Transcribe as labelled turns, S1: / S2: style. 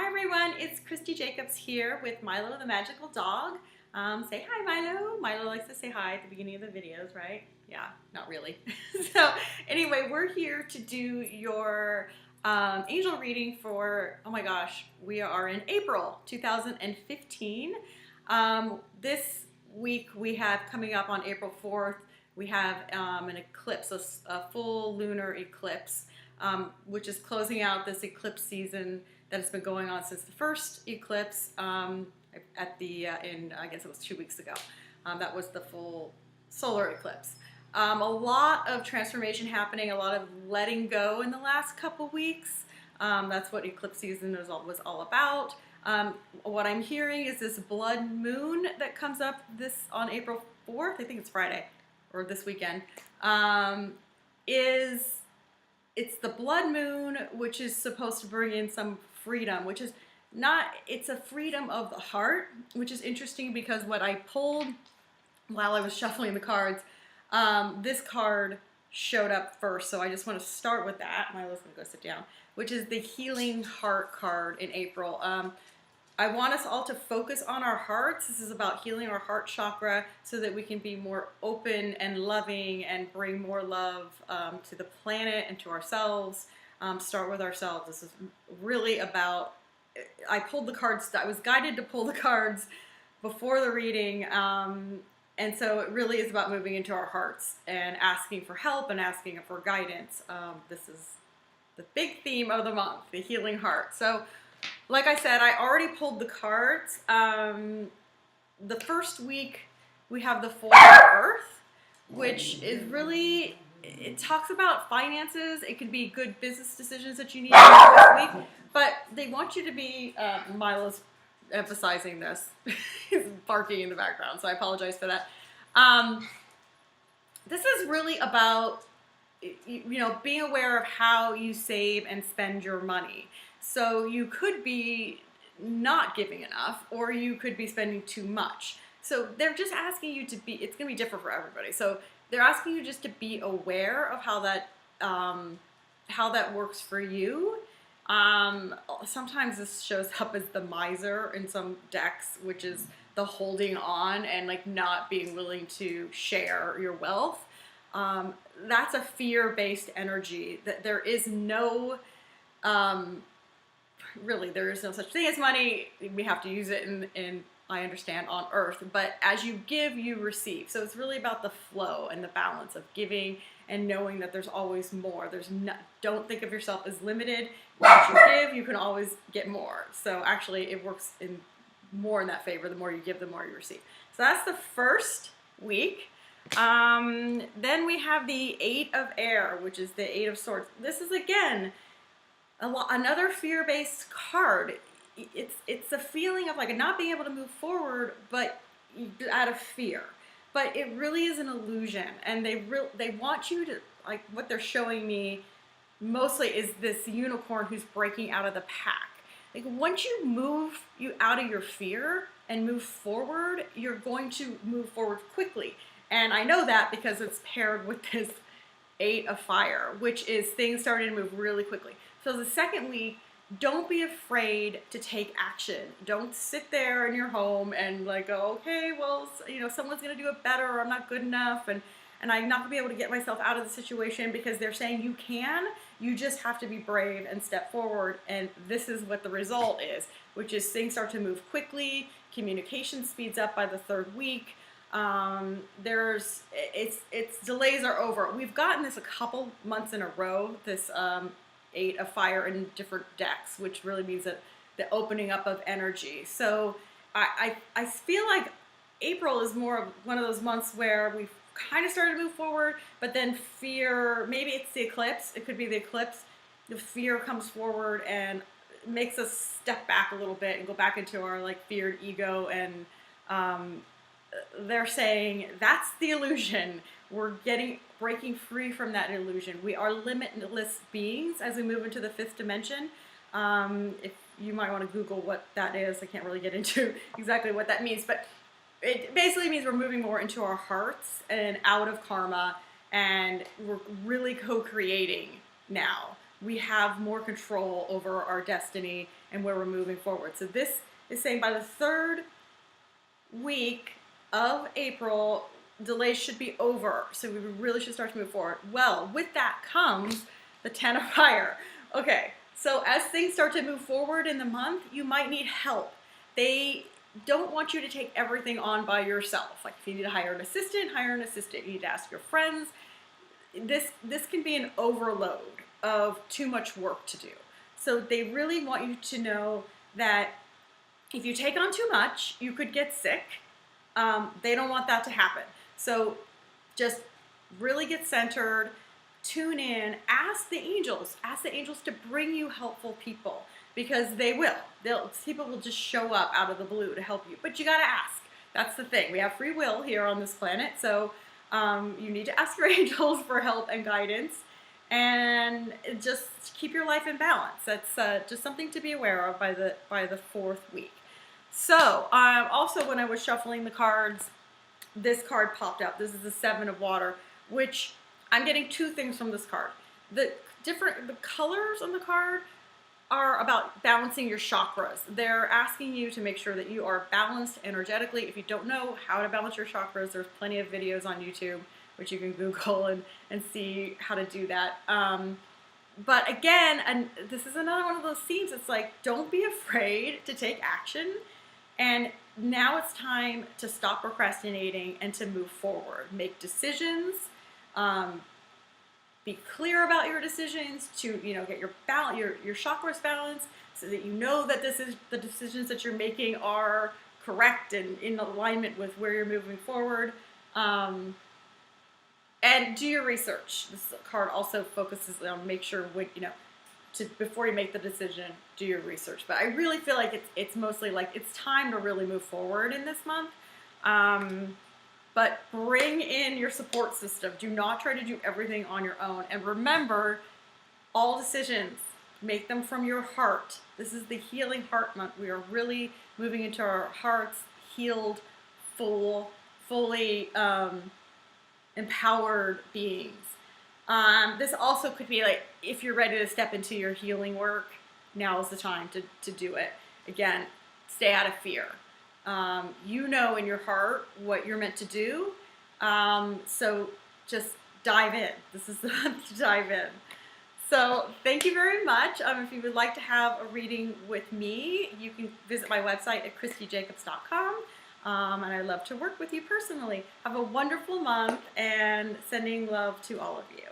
S1: Hi everyone, it's Christy Jacobs here with Milo the magical dog. Say hi Milo. Milo likes to say hi at the beginning of the videos, right? Yeah, not really. So anyway, we're here to do your angel reading for, oh my gosh, we are in April 2015. This week we have coming up on April 4th, we have an eclipse, a full lunar eclipse, which is closing out this eclipse season that has been going on since the first eclipse at the I guess it was 2 weeks ago. That was the full solar eclipse. A lot of transformation happening, a lot of letting go in the last couple weeks. That's what eclipse season was all about. What I'm hearing is this blood moon that comes up on April 4th. I think it's Friday or this weekend. It's the blood moon, which is supposed to bring in some freedom, which is not, it's a freedom of the heart, which is interesting because what I pulled while I was shuffling the cards, this card showed up first. So I just want to start with that. Milo's going to go sit down, which is the healing heart card in April. I want us all to focus on our hearts. This is about healing our heart chakra so that we can be more open and loving and bring more love to the planet and to ourselves. Start with ourselves. This is really about, I pulled the cards, I was guided to pull the cards before the reading. And so it really is about moving into our hearts and asking for help and asking for guidance. This is the big theme of the month, the healing heart. So like I said, I already pulled the cards. The first week we have the Four of Earth, which is really, it talks about finances. It could be good business decisions that you need to make this week, but they want you to be, Milo's emphasizing this. He's barking in the background, so I apologize for that. This is really about, being aware of how you save and spend your money. So you could be not giving enough, or you could be spending too much. So they're just asking you to be, it's going to be different for everybody. So they're asking you just to be aware of how that works for you. Sometimes this shows up as the miser in some decks, which is the holding on and like not being willing to share your wealth. That's a fear-based energy. That there is no, really, there is no such thing as money. We have to use it in I understand, on earth. But as you give, you receive. So it's really about the flow and the balance of giving and knowing that there's always more. Don't think of yourself as limited. Once you give, you can always get more. So actually, it works more in that favor. The more you give, the more you receive. So that's the first week. Then we have the Eight of Air, which is the Eight of Swords. This is, again, another fear-based card. It's a feeling of like not being able to move forward, but out of fear. But it really is an illusion, and they want you to, like, what they're showing me mostly is this unicorn who's breaking out of the pack. Like, once you move out of your fear and move forward, you're going to move forward quickly. And I know that because it's paired with this Eight of Fire, which is things starting to move really quickly. So the second week, don't be afraid to take action. Don't sit there in your home and like go, okay, well, someone's going to do it better, or I'm not good enough, and I'm not going to be able to get myself out of the situation, because they're saying you can. You just have to be brave and step forward, and this is what the result is, which is things start to move quickly, communication speeds up by the third week. It's delays are over. We've gotten this a couple months in a row, this Eight of Fire in different decks, which really means that the opening up of energy. So I feel like April is more of one of those months where we've kind of started to move forward, but then fear, maybe it's the eclipse, it could be the eclipse, the fear comes forward and makes us step back a little bit and go back into our like feared ego, and they're saying that's the illusion. We're breaking free from that illusion. We are limitless beings as we move into the fifth dimension. If you might want to Google what that is, I can't really get into exactly what that means, but it basically means we're moving more into our hearts and out of karma, and we're really co-creating now. we have more control over our destiny and where we're moving forward. So this is saying by the third week of April, delays should be over. So we really should start to move forward. Well, with that comes the 10 of fire. Okay, so as things start to move forward in the month, you might need help. They don't want you to take everything on by yourself. Like if you need to hire an assistant, hire an assistant. You need to ask your friends. This can be an overload of too much work to do. So they really want you to know that if you take on too much, you could get sick. They don't want that to happen. So just really get centered, tune in, ask the angels to bring you helpful people, because they will. People will just show up out of the blue to help you, but you gotta ask. That's the thing. We have free will here on this planet, so you need to ask your angels for help and guidance, and just keep your life in balance. That's just something to be aware of by the fourth week. So also when I was shuffling the cards, this card popped up. This is the Seven of Water, which I'm getting two things from this card. The colors on the card are about balancing your chakras. They're asking you to make sure that you are balanced energetically. If you don't know how to balance your chakras, there's plenty of videos on YouTube, which you can Google and see how to do that. But again, and this is another one of those themes, it's like, don't be afraid to take action. And now it's time to stop procrastinating and to move forward. Make decisions. Be clear about your decisions to, get your chakras balanced, so that you know that the decisions that you're making are correct and in alignment with where you're moving forward. And do your research. This card also focuses on make sure before you make the decision, do your research. But I really feel like it's mostly like it's time to really move forward in this month. But bring in your support system. Do not try to do everything on your own. And remember, all decisions, make them from your heart. This is the Healing Heart Month. We are really moving into our hearts, healed, fully empowered beings. This also could be like, if you're ready to step into your healing work, now is the time to do it. Again, stay out of fear. You know in your heart what you're meant to do, so just dive in. This is the month to dive in. So thank you very much. If you would like to have a reading with me, you can visit my website at christyjacobs.com, and I'd love to work with you personally. Have a wonderful month, and sending love to all of you.